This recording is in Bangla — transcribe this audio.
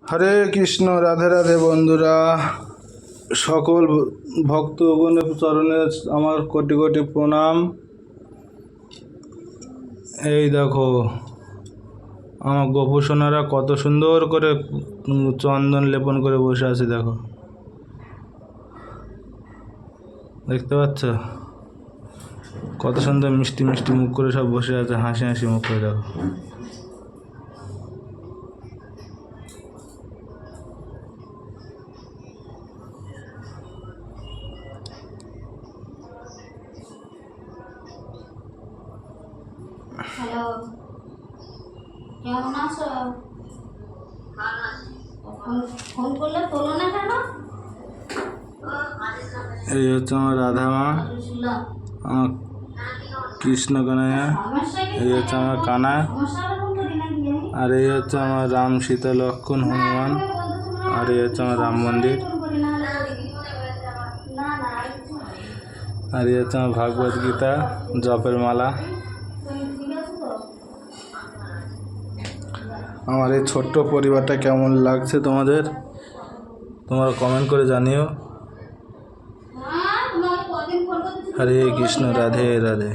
হরে কৃষ্ণ। রাধে রাধে বন্ধুরা, সকল ভক্তগণের চরণে আমার কোটি কোটি প্রণাম। এই দেখো আমার গোপুসোনারা কত সুন্দর করে চন্দন লেপন করে বসে আছে। দেখো, দেখতে পাচ্ছ কত সুন্দর মিষ্টি মিষ্টি মুখ করে সব বসে আছে, হাসি হাসি মুখ করে। দেখো হ্যালো, কেমন আছো? ফোন করলে তোলো না কেন? এই হচ্ছে আমার রাধা মা, আমার কৃষ্ণ কানাইয়া, এই হচ্ছে আমার কানা, আর এই হচ্ছে আমার রাম সীতা লক্ষ্মণ হনুমান, আর এই হচ্ছে আমার রাম মন্দির, আর এই হচ্ছে আমার ভাগবত গীতা জপের মালা। আমার এই ছোট্ট পরিবারটা কেমন লাগছে তোমাদের, তোমরা কমেন্ট করে জানিও। হরে কৃষ্ণ, রাধে রাধে।